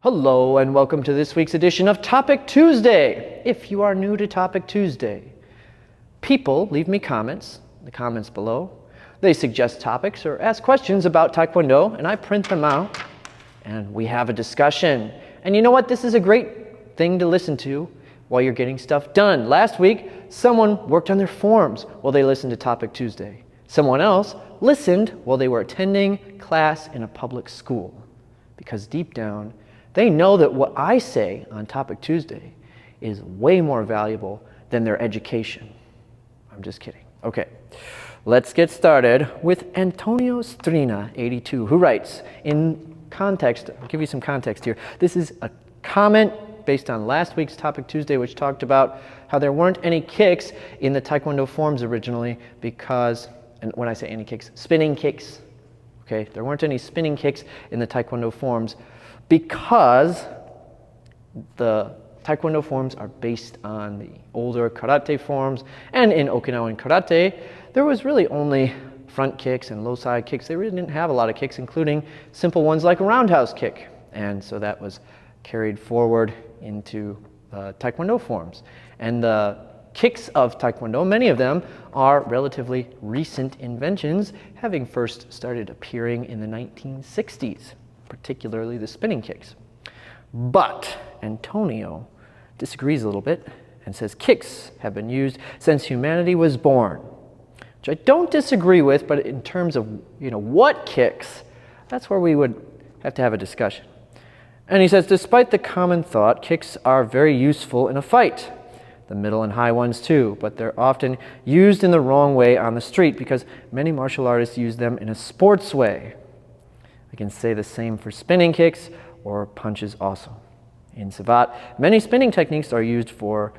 Hello and welcome to this week's edition of Topic Tuesday. If you are new to Topic Tuesday, people leave me comments in the comments below. They suggest topics or ask questions about Taekwondo, and I print them out and we have a discussion. And you know what? This is a great thing to listen to while you're getting stuff done. Last week, someone worked on their forms while they listened to Topic Tuesday. Someone else listened while they were attending class in a public school. Because deep down, they know that what I say on Topic Tuesday is way more valuable than their education. I'm just kidding. Okay, let's get started with Antonio Strina, 82, who writes, in context, I'll give you some context here. This is a comment based on last week's Topic Tuesday, which talked about how there weren't any kicks in the Taekwondo forms originally because, and when I say any kicks, spinning kicks, okay, there weren't any spinning kicks in the Taekwondo forms because the Taekwondo forms are based on the older karate forms, and in Okinawan karate, there was really only front kicks and low side kicks. They really didn't have a lot of kicks, including simple ones like a roundhouse kick. And so that was carried forward into Taekwondo forms. And the kicks of Taekwondo, many of them are relatively recent inventions, having first started appearing in the 1960s. Particularly the spinning kicks. But Antonio disagrees a little bit and says kicks have been used since humanity was born, which I don't disagree with, but in terms of, what kicks, that's where we would have to have a discussion. And he says, despite the common thought, kicks are very useful in a fight. The middle and high ones too, but they're often used in the wrong way on the street because many martial artists use them in a sports way. I can say the same for spinning kicks or punches also. In Savate, many spinning techniques are used for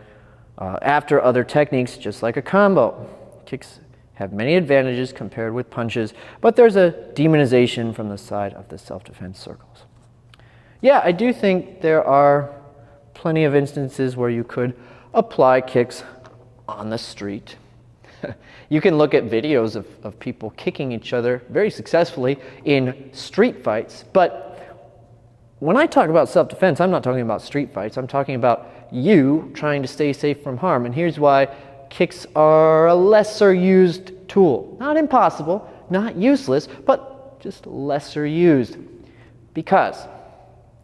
after other techniques, just like a combo. Kicks have many advantages compared with punches, but there's a demonization from the side of the self-defense circles. Yeah, I do think there are plenty of instances where you could apply kicks on the street. You can look at videos of people kicking each other very successfully in street fights, but when I talk about self-defense, I'm not talking about street fights. I'm talking about you trying to stay safe from harm, and here's why kicks are a lesser used tool. Not impossible, not useless, but just lesser used. Because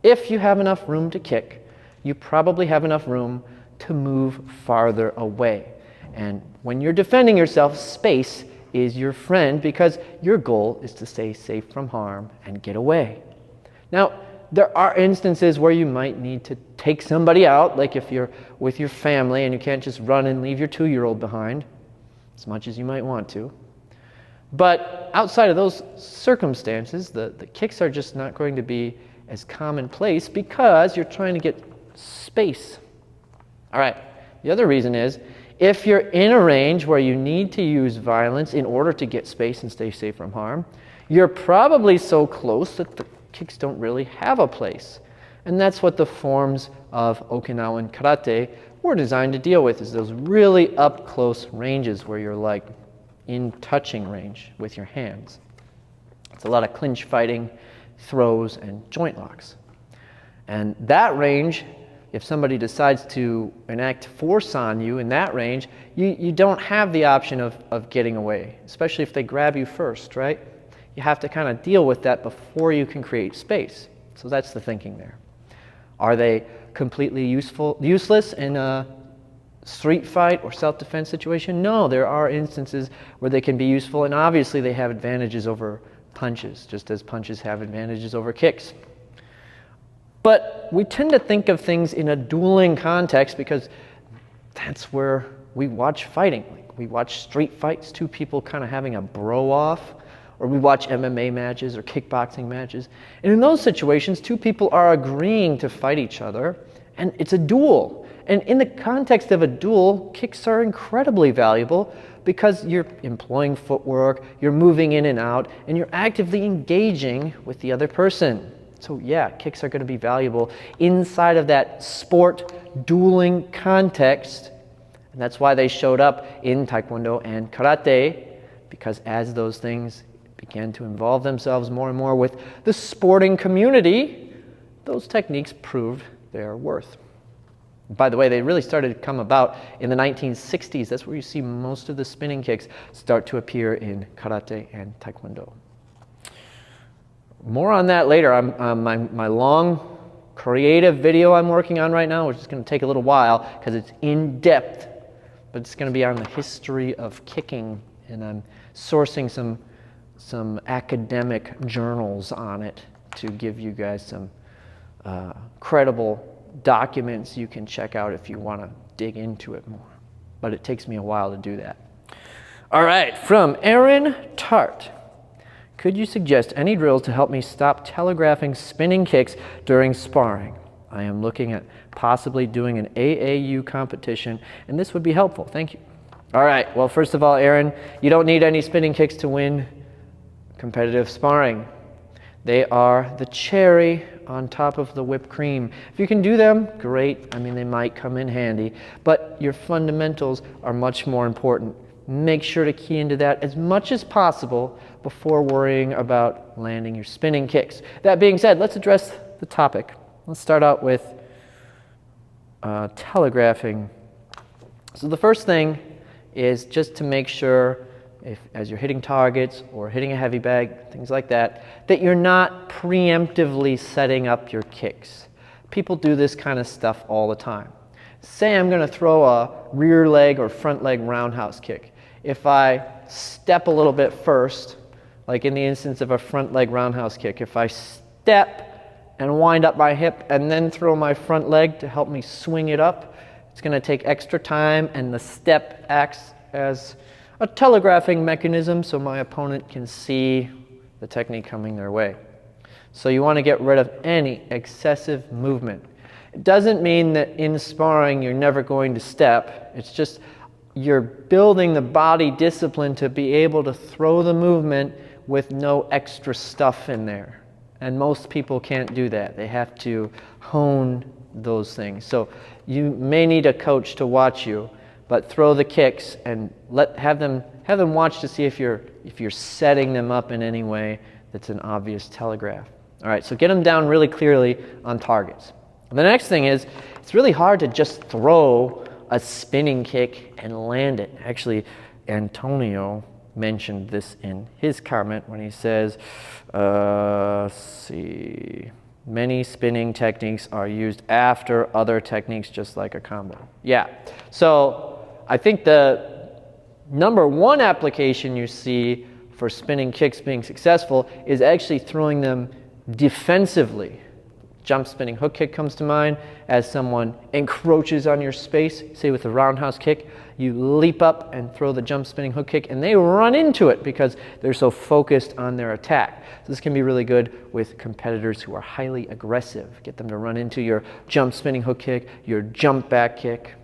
if you have enough room to kick, you probably have enough room to move farther away. And when you're defending yourself, space is your friend because your goal is to stay safe from harm and get away. Now, there are instances where you might need to take somebody out, like if you're with your family and you can't just run and leave your 2-year-old behind, as much as you might want to. But outside of those circumstances, the kicks are just not going to be as commonplace because you're trying to get space. All right, the other reason is, if you're in a range where you need to use violence in order to get space and stay safe from harm, you're probably so close that the kicks don't really have a place. And that's what the forms of Okinawan karate were designed to deal with, is those really up-close ranges where you're like in touching range with your hands. It's a lot of clinch fighting, throws, and joint locks. And that range, if somebody decides to enact force on you in that range, you don't have the option of getting away, especially if they grab you first, right? You have to kind of deal with that before you can create space. So that's the thinking there. Are they completely useless in a street fight or self-defense situation? No, there are instances where they can be useful, and obviously they have advantages over punches, just as punches have advantages over kicks. But we tend to think of things in a dueling context because that's where we watch fighting. Like we watch street fights, two people kind of having a bro-off, or we watch MMA matches or kickboxing matches. And in those situations, two people are agreeing to fight each other, and it's a duel. And in the context of a duel, kicks are incredibly valuable because you're employing footwork, you're moving in and out, and you're actively engaging with the other person. So yeah, kicks are going to be valuable inside of that sport dueling context. And that's why they showed up in Taekwondo and karate, because as those things began to involve themselves more and more with the sporting community, those techniques proved their worth. By the way, they really started to come about in the 1960s. That's where you see most of the spinning kicks start to appear in karate and taekwondo. More on that later. My long creative video I'm working on right now, which is going to take a little while because it's in depth, but it's going to be on the history of kicking, and I'm sourcing some academic journals on it to give you guys some credible documents you can check out if you want to dig into it more. But it takes me a while to do that. All right, from Aaron Tart. Could you suggest any drills to help me stop telegraphing spinning kicks during sparring? I am looking at possibly doing an AAU competition, and this would be helpful. Thank you. All right, well, first of all, Aaron, you don't need any spinning kicks to win competitive sparring. They are the cherry on top of the whipped cream. If you can do them, great. I mean, they might come in handy, but your fundamentals are much more important. Make sure to key into that as much as possible before worrying about landing your spinning kicks. That being said, let's address the topic. Let's start out with telegraphing. So the first thing is just to make sure, as you're hitting targets or hitting a heavy bag, things like that, that you're not preemptively setting up your kicks. People do this kind of stuff all the time. Say I'm going to throw a rear leg or front leg roundhouse kick. If I step a little bit first, like in the instance of a front leg roundhouse kick, if I step and wind up my hip and then throw my front leg to help me swing it up, it's going to take extra time, and the step acts as a telegraphing mechanism so my opponent can see the technique coming their way. So you want to get rid of any excessive movement. It doesn't mean that in sparring you're never going to step. It's just you're building the body discipline to be able to throw the movement with no extra stuff in there. And most people can't do that. They have to hone those things. So you may need a coach to watch you, but throw the kicks and have them watch to see if you're setting them up in any way that's an obvious telegraph. All right, so get them down really clearly on targets. The next thing is, it's really hard to just throw a spinning kick and land it. Actually, Antonio mentioned this in his comment when he says, let's see, many spinning techniques are used after other techniques, just like a combo. Yeah, so I think the number one application you see for spinning kicks being successful is actually throwing them defensively. Jump spinning hook kick comes to mind as someone encroaches on your space. Say with a roundhouse kick, you leap up and throw the jump spinning hook kick, and they run into it because they're so focused on their attack. So this can be really good with competitors who are highly aggressive. Get them to run into your jump spinning hook kick, your jump back kick.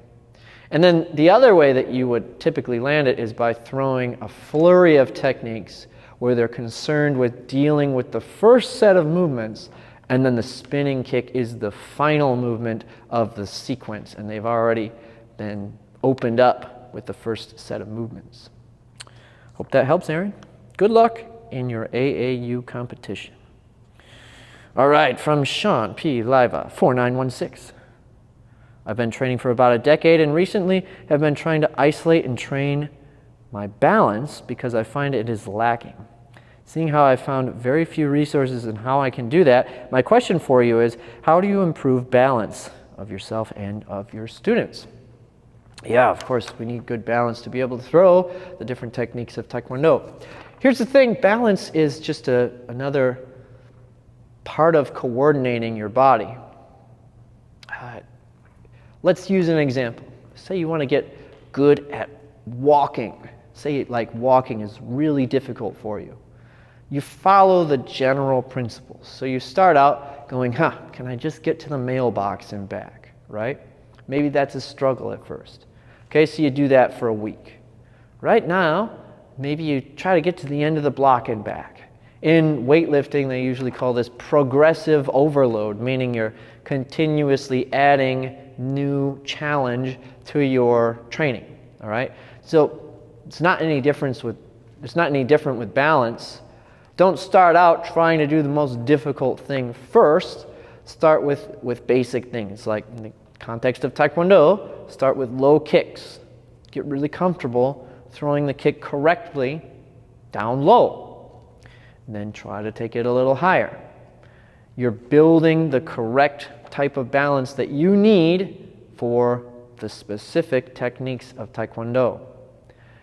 And then the other way that you would typically land it is by throwing a flurry of techniques where they're concerned with dealing with the first set of movements, and then the spinning kick is the final movement of the sequence, and they've already been opened up with the first set of movements. Hope that helps, Aaron. Good luck in your AAU competition. All right, from Sean P. Liva, 4916. I've been training for about a decade and recently have been trying to isolate and train my balance because I find it is lacking. Seeing how I found very few resources and how I can do that, my question for you is, how do you improve balance of yourself and of your students? Yeah, of course, we need good balance to be able to throw the different techniques of Taekwondo. Here's the thing, balance is just another part of coordinating your body. Let's use an example. Say you want to get good at walking. Say like walking is really difficult for you. You follow the general principles. So you start out going, can I just get to the mailbox and back, right? Maybe that's a struggle at first. Okay, so you do that for a week. Right now, maybe you try to get to the end of the block and back. In weightlifting, they usually call this progressive overload, meaning you're continuously adding new challenge to your training, all right? So it's not any different with balance. Don't start out trying to do the most difficult thing first. start with basic things, like in the context of Taekwondo, start with low kicks. Get really comfortable throwing the kick correctly down low. And then try to take it a little higher. You're building the correct type of balance that you need for the specific techniques of Taekwondo.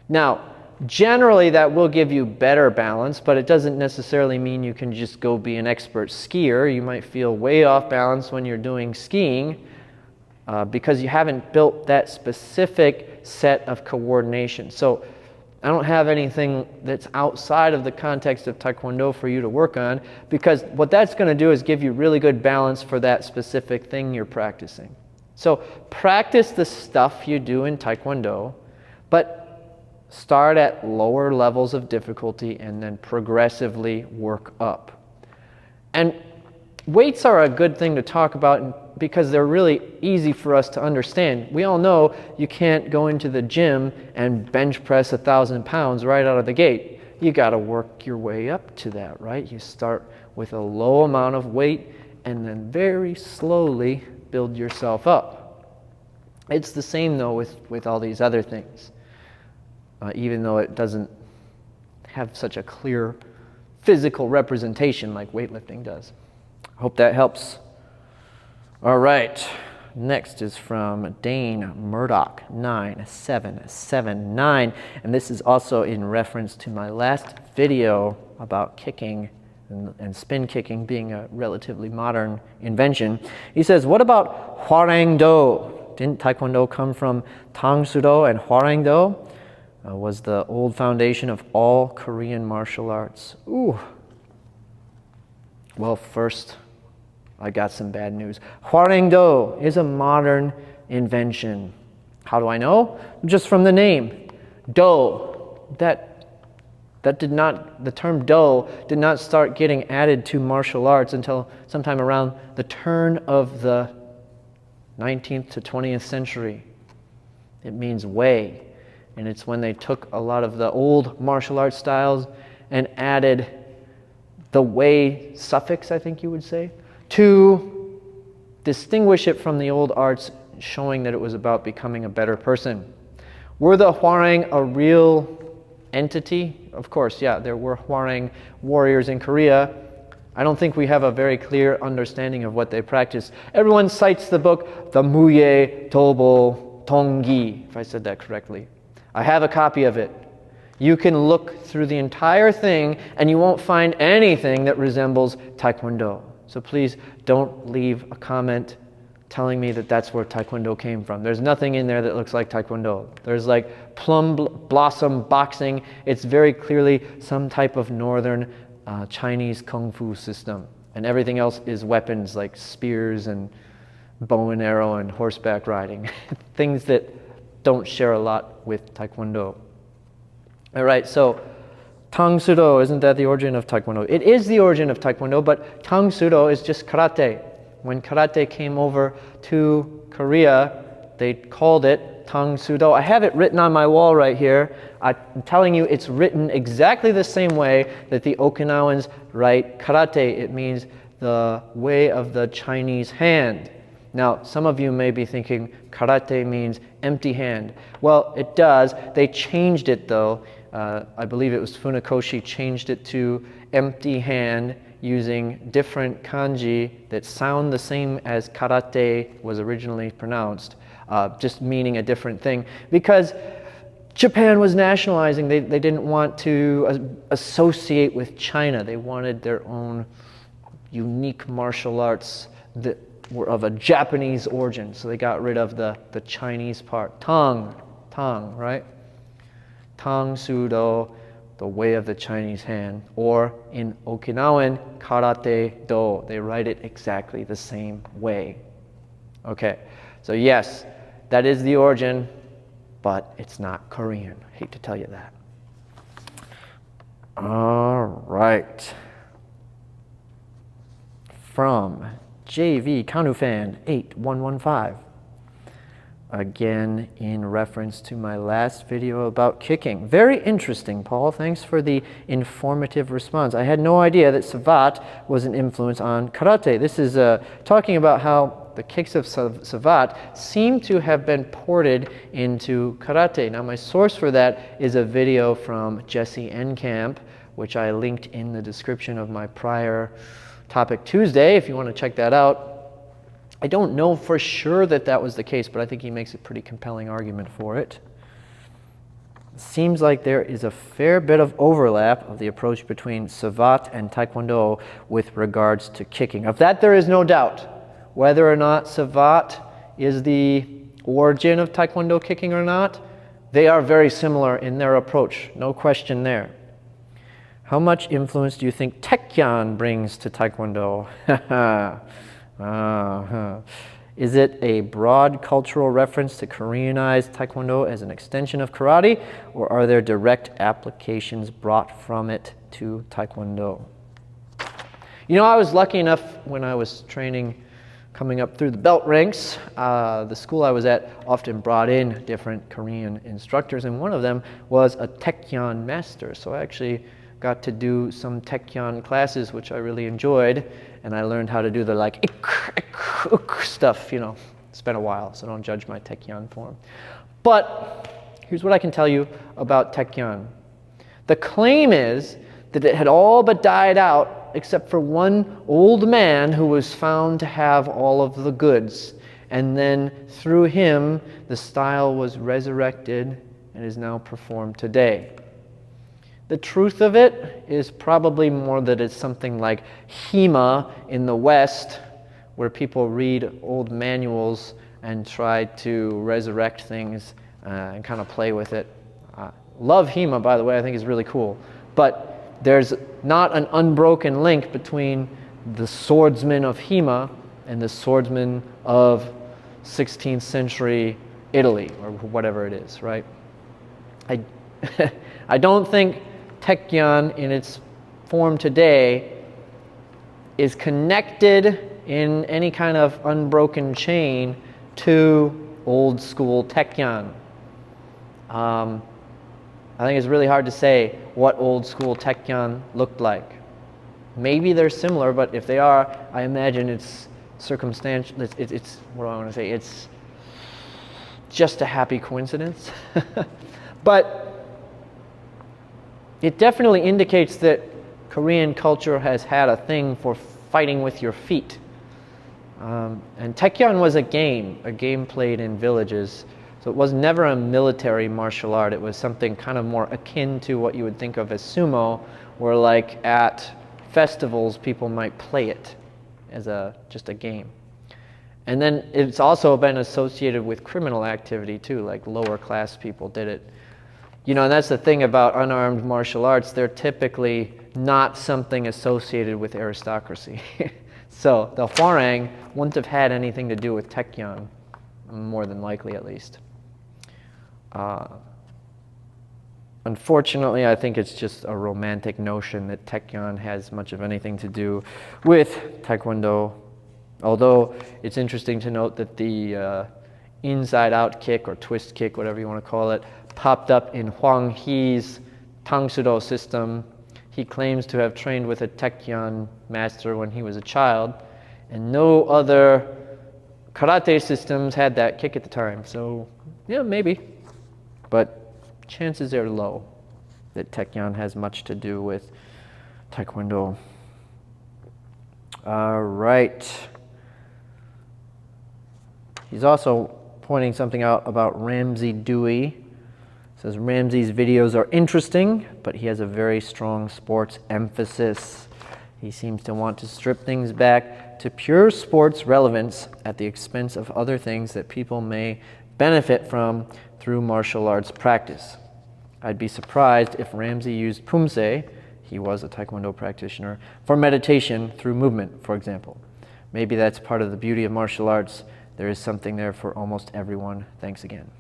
Now, generally that will give you better balance, but it doesn't necessarily mean you can just go be an expert skier. You might feel way off balance when you're doing skiing because you haven't built that specific set of coordination. So I don't have anything that's outside of the context of Taekwondo for you to work on, because what that's going to do is give you really good balance for that specific thing you're practicing. So practice the stuff you do in Taekwondo, but start at lower levels of difficulty and then progressively work up. And weights are a good thing to talk about because they're really easy for us to understand. We all know you can't go into the gym and bench press 1,000 pounds right out of the gate. You got to work your way up to that, right? You start with a low amount of weight and then very slowly build yourself up. It's the same though with all these other things, even though it doesn't have such a clear physical representation like weightlifting does. I hope that helps. All right, next is from Dane Murdoch 9779, and this is also in reference to my last video about kicking and spin kicking being a relatively modern invention. He says, what about Hwarang-do? Didn't Taekwondo come from Tang-soo-do, and Hwarang-do was the old foundation of all Korean martial arts? Ooh. Well, first, I got some bad news. Hwarang-do is a modern invention. How do I know? Just from the name. Do. The term do did not start getting added to martial arts until sometime around the turn of the 19th to 20th century. It means way. And it's when they took a lot of the old martial arts styles and added the way suffix, I think you would say, to distinguish it from the old arts, showing that it was about becoming a better person. Were the Hwarang a real entity? Of course, yeah, there were Hwarang warriors in Korea. I don't think we have a very clear understanding of what they practiced. Everyone cites the book, the Muye Tobo Tonggi, if I said that correctly. I have a copy of it. You can look through the entire thing and you won't find anything that resembles Taekwondo. So please don't leave a comment telling me that that's where Taekwondo came from. There's nothing in there that looks like Taekwondo. There's like plum blossom boxing. It's very clearly some type of northern Chinese kung fu system. And everything else is weapons like spears and bow and arrow and horseback riding. Things that don't share a lot with Taekwondo. All right, so Tang-soo-do, isn't that the origin of Taekwondo? It is the origin of Taekwondo, but Tang-soo-do is just karate. When karate came over to Korea, they called it Tang-soo-do. I have it written on my wall right here. I'm telling you, it's written exactly the same way that the Okinawans write karate. It means the way of the Chinese hand. Now, some of you may be thinking karate means empty hand. Well, it does. They changed it though. I believe it was Funakoshi changed it to empty hand using different kanji that sound the same as karate was originally pronounced, just meaning a different thing. Because Japan was nationalizing, they didn't want to associate with China. They wanted their own unique martial arts that were of a Japanese origin. So they got rid of the Chinese part. Tang, right? Tang-soo-do, the way of the Chinese hand. Or in Okinawan, karate-do. They write it exactly the same way. Okay, so yes, that is the origin, but it's not Korean. I hate to tell you that. All right. From JV Kanufan 8115. again in reference to my last video about kicking. Very interesting, Paul. Thanks for the informative response. I had no idea that Savat was an influence on karate. This is talking about how the kicks of Savat seem to have been ported into karate. Now, my source for that is a video from Jesse Enkamp, which I linked in the description of my prior Topic Tuesday, if you want to check that out. I don't know for sure that that was the case, but I think he makes a pretty compelling argument for it. It seems like there is a fair bit of overlap of the approach between Savat and Taekwondo with regards to kicking. Of that, there is no doubt. Whether or not Savat is the origin of Taekwondo kicking or not, they are very similar in their approach. No question there. How much influence do you think kyon brings to Taekwondo? Is it a broad cultural reference to Koreanized Taekwondo as an extension of karate, or are there direct applications brought from it to Taekwondo? You know, I was lucky enough when I was training, coming up through the belt ranks, the school I was at often brought in different Korean instructors, and one of them was a kyon master. So I actually got to do some kyon classes, which I really enjoyed, and I learned how to do the like stuff, you know. It's been a while, so don't judge my kyon form. But here's what I can tell you about kyon. The claim is that it had all but died out except for one old man who was found to have all of the goods, and then through him the style was resurrected and is now performed today. The truth of it is probably more that it's something like HEMA in the West, where people read old manuals and try to resurrect things and kind of play with it. Love HEMA, by the way, I think is really cool. But there's not an unbroken link between the swordsman of HEMA and the swordsman of 16th century Italy, or whatever it is, right? I don't think kyon in its form today is connected in any kind of unbroken chain to old school kyon. I think it's really hard to say what old school kyon looked like. Maybe they're similar, but if they are, I imagine it's circumstantial. It's what do I want to say? It's just a happy coincidence. But it definitely indicates that Korean culture has had a thing for fighting with your feet. And kyon was a game played in villages. So it was never a military martial art. It was something kind of more akin to what you would think of as sumo, where like at festivals people might play it as just a game. And then it's also been associated with criminal activity too, like lower class people did it. You know, and that's the thing about unarmed martial arts. They're typically not something associated with aristocracy. So the Hwarang wouldn't have had anything to do with kyon, more than likely at least. Unfortunately, I think it's just a romantic notion that kyon has much of anything to do with Taekwondo. Although it's interesting to note that the inside-out kick or twist kick, whatever you want to call it, popped up in Hwang Hee's Tangsudo system. He claims to have trained with a kyon master when he was a child, and no other karate systems had that kick at the time. So, yeah, maybe. But chances are low that kyon has much to do with Taekwondo. All right. He's also pointing something out about Ramsey Dewey. Says Ramsey's videos are interesting, but he has a very strong sports emphasis. He seems to want to strip things back to pure sports relevance at the expense of other things that people may benefit from through martial arts practice. I'd be surprised if Ramsey used Pumse, he was a Taekwondo practitioner, for meditation through movement, for example. Maybe that's part of the beauty of martial arts. There is something there for almost everyone. Thanks again.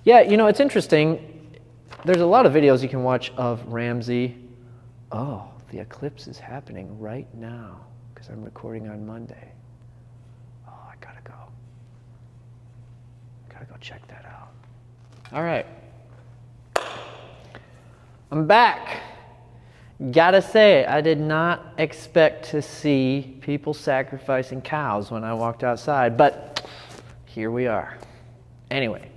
Yeah, you know, it's interesting. There's a lot of videos you can watch of Ramsey. Oh, the eclipse is happening right now because I'm recording on Monday. Oh, I gotta go check that out. All right. I'm back. Gotta say, I did not expect to see people sacrificing cows when I walked outside, but here we are. Anyway,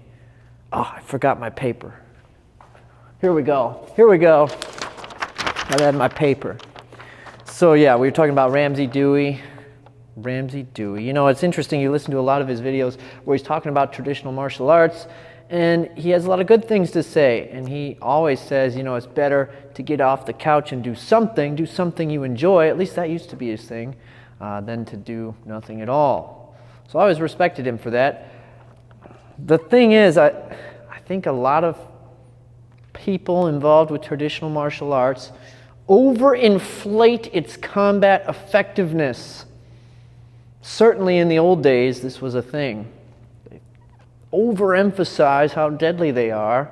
I forgot my paper. Here we go. I had my paper. So yeah, we were talking about Ramsey Dewey. You know, it's interesting, you listen to a lot of his videos where he's talking about traditional martial arts, and he has a lot of good things to say, and he always says, you know, it's better to get off the couch and do something you enjoy, at least that used to be his thing, than to do nothing at all. So I always respected him for that. The thing is, I think a lot of people involved with traditional martial arts overinflate its combat effectiveness. Certainly in the old days, this was a thing. They overemphasize how deadly they are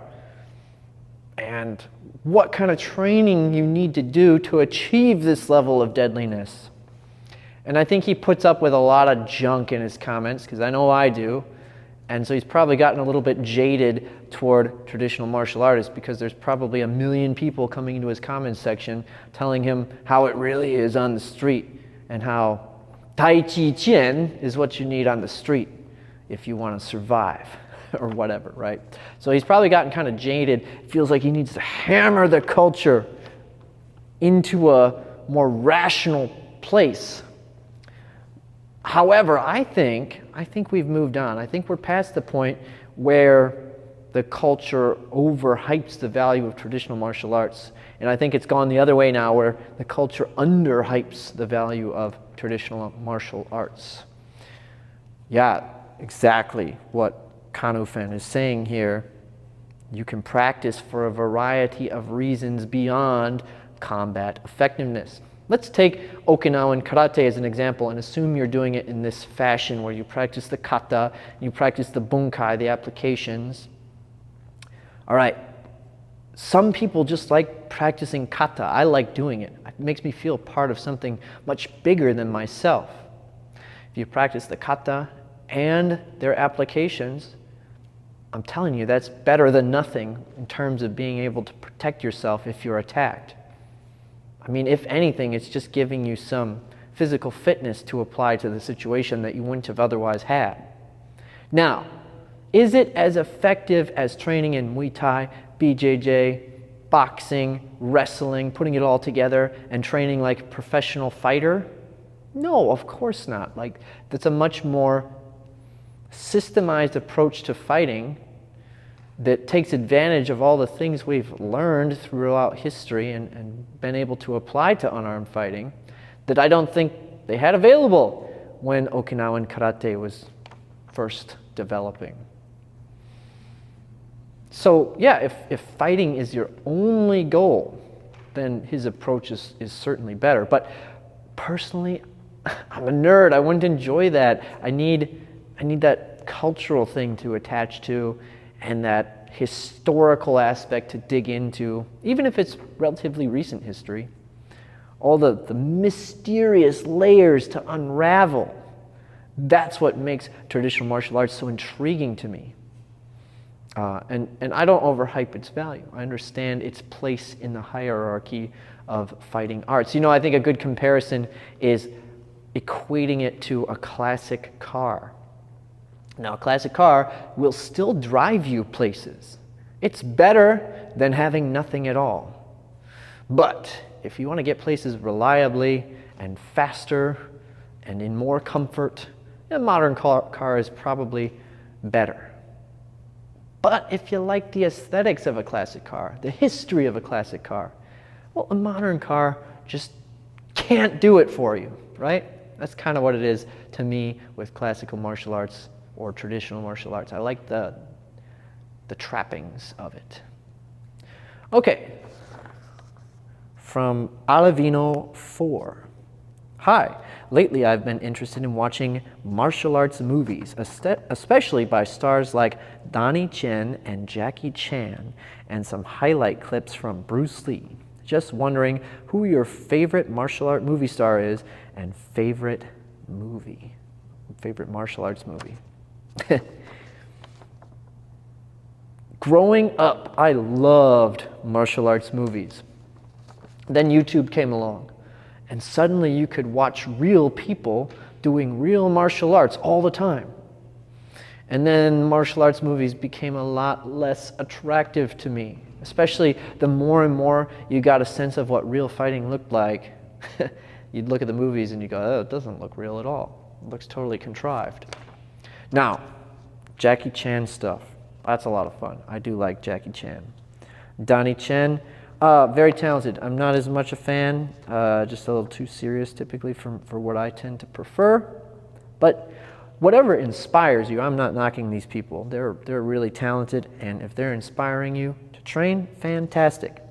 and what kind of training you need to do to achieve this level of deadliness. And I think he puts up with a lot of junk in his comments, because I know I do. And so he's probably gotten a little bit jaded toward traditional martial artists, because there's probably 1 million people coming into his comments section telling him how it really is on the street, and how Tai Chi Chuan is what you need on the street if you want to survive or whatever, right? So he's probably gotten kind of jaded. Feels like he needs to hammer the culture into a more rational place. However, I think we've moved on. I think we're past the point where the culture overhypes the value of traditional martial arts. And I think it's gone the other way now, where the culture underhypes the value of traditional martial arts. Yeah, exactly what Kanufen is saying here. You can practice for a variety of reasons beyond combat effectiveness. Let's take Okinawan karate as an example and assume you're doing it in this fashion where you practice the kata, you practice the bunkai, the applications. All right, some people just like practicing kata. I like doing it. It makes me feel part of something much bigger than myself. If you practice the kata and their applications, I'm telling you, that's better than nothing in terms of being able to protect yourself if you're attacked. I mean, if anything, it's just giving you some physical fitness to apply to the situation that you wouldn't have otherwise had. Now, is it as effective as training in Muay Thai, BJJ, boxing, wrestling, putting it all together and training like a professional fighter? No, of course not. Like, that's a much more systemized approach to fighting that takes advantage of all the things we've learned throughout history and been able to apply to unarmed fighting that I don't think they had available when Okinawan karate was first developing. So yeah, if fighting is your only goal, then his approach is certainly better. But personally, I'm a nerd. I wouldn't enjoy that. I need that cultural thing to attach to, and that historical aspect to dig into, even if it's relatively recent history. All the mysterious layers to unravel. That's what makes traditional martial arts so intriguing to me. And I don't overhype its value. I understand its place in the hierarchy of fighting arts. You know, I think a good comparison is equating it to a classic car. Now, a classic car will still drive you places. It's better than having nothing at all. But if you want to get places reliably and faster and in more comfort, a modern car is probably better. But if you like the aesthetics of a classic car, the history of a classic car, well, a modern car just can't do it for you, right? That's kind of what it is to me with classical martial arts or traditional martial arts. I like the trappings of it. Okay, from Alavino 4. Hi, lately I've been interested in watching martial arts movies, especially by stars like Donnie Chen and Jackie Chan, and some highlight clips from Bruce Lee. Just wondering who your favorite martial art movie star is and favorite martial arts movie. Growing up, I loved martial arts movies. Then YouTube came along, and suddenly you could watch real people doing real martial arts all the time. And then martial arts movies became a lot less attractive to me, especially the more and more you got a sense of what real fighting looked like. You'd look at the movies and you go, oh, it doesn't look real at all. It looks totally contrived. Now, Jackie Chan stuff. That's a lot of fun. I do like Jackie Chan. Donnie Chen, very talented. I'm not as much a fan, just a little too serious typically for what I tend to prefer. But whatever inspires you, I'm not knocking these people. They're really talented, and if they're inspiring you to train, fantastic.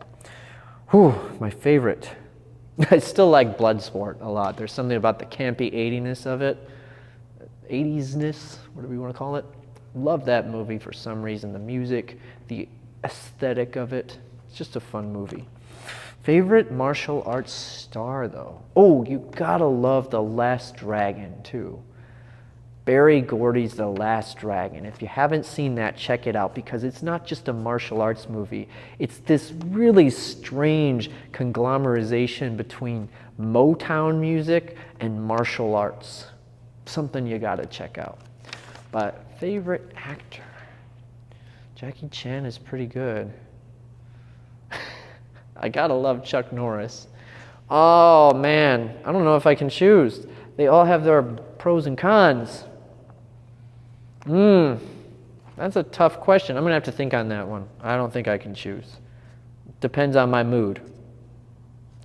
Whew, my favorite. I still like Bloodsport a lot. There's something about the campy 80ness of it. 80s-ness, whatever you want to call it. Love that movie for some reason. The music, the aesthetic of it. It's just a fun movie. Favorite martial arts star, though? Oh, you gotta love The Last Dragon, too. Barry Gordy's The Last Dragon. If you haven't seen that, check it out, because it's not just a martial arts movie. It's this really strange conglomerization between Motown music and martial arts. Something you gotta check out. But favorite actor? Jackie Chan is pretty good. I gotta love Chuck Norris. Oh man, I don't know if I can choose. They all have their pros and cons. That's a tough question. I'm gonna have to think on that one. I don't think I can choose. Depends on my mood.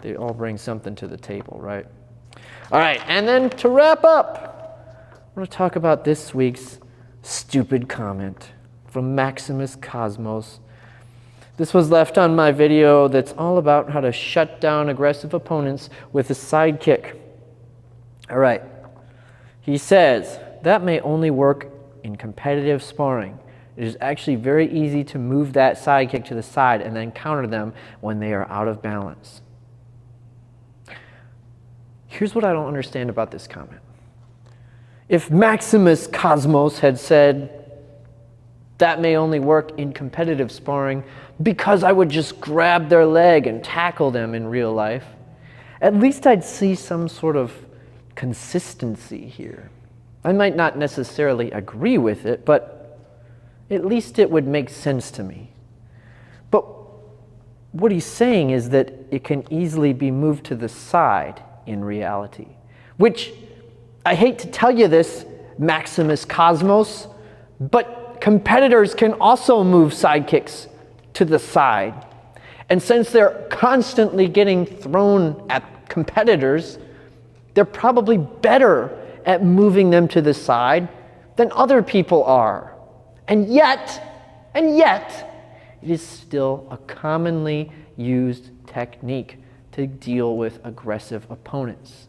They all bring something to the table, right? All right, and then to wrap up, I'm gonna talk about this week's stupid comment from Maximus Cosmos. This was left on my video that's all about how to shut down aggressive opponents with a sidekick. All right, he says, that may only work in competitive sparring. It is actually very easy to move that sidekick to the side and then counter them when they are out of balance. Here's what I don't understand about this comment. If Maximus Cosmos had said, that may only work in competitive sparring because I would just grab their leg and tackle them in real life, at least I'd see some sort of consistency here. I might not necessarily agree with it, but at least it would make sense to me. But what he's saying is that it can easily be moved to the side in reality, which I hate to tell you this, Maximus Cosmos, but competitors can also move sidekicks to the side. And since they're constantly getting thrown at competitors, they're probably better at moving them to the side than other people are. And yet, it is still a commonly used technique to deal with aggressive opponents.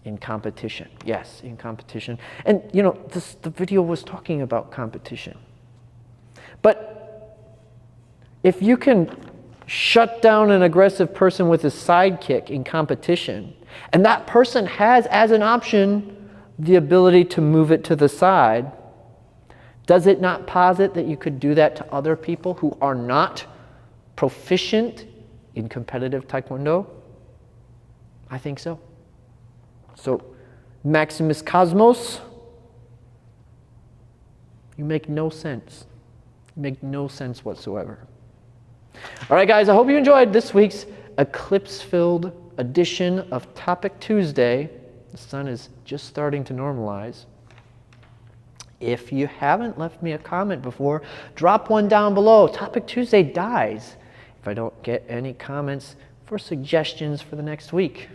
In competition, yes, in competition. And you know, the video was talking about competition. But if you can shut down an aggressive person with a sidekick in competition, and that person has as an option the ability to move it to the side, does it not posit that you could do that to other people who are not proficient in competitive Taekwondo? I think so. So, Maximus Cosmos, you make no sense. You make no sense whatsoever. All right, guys, I hope you enjoyed this week's eclipse-filled edition of Topic Tuesday. The sun is just starting to normalize. If you haven't left me a comment before, drop one down below. Topic Tuesday dies if I don't get any comments for suggestions for the next week.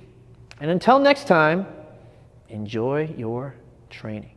And until next time, enjoy your training.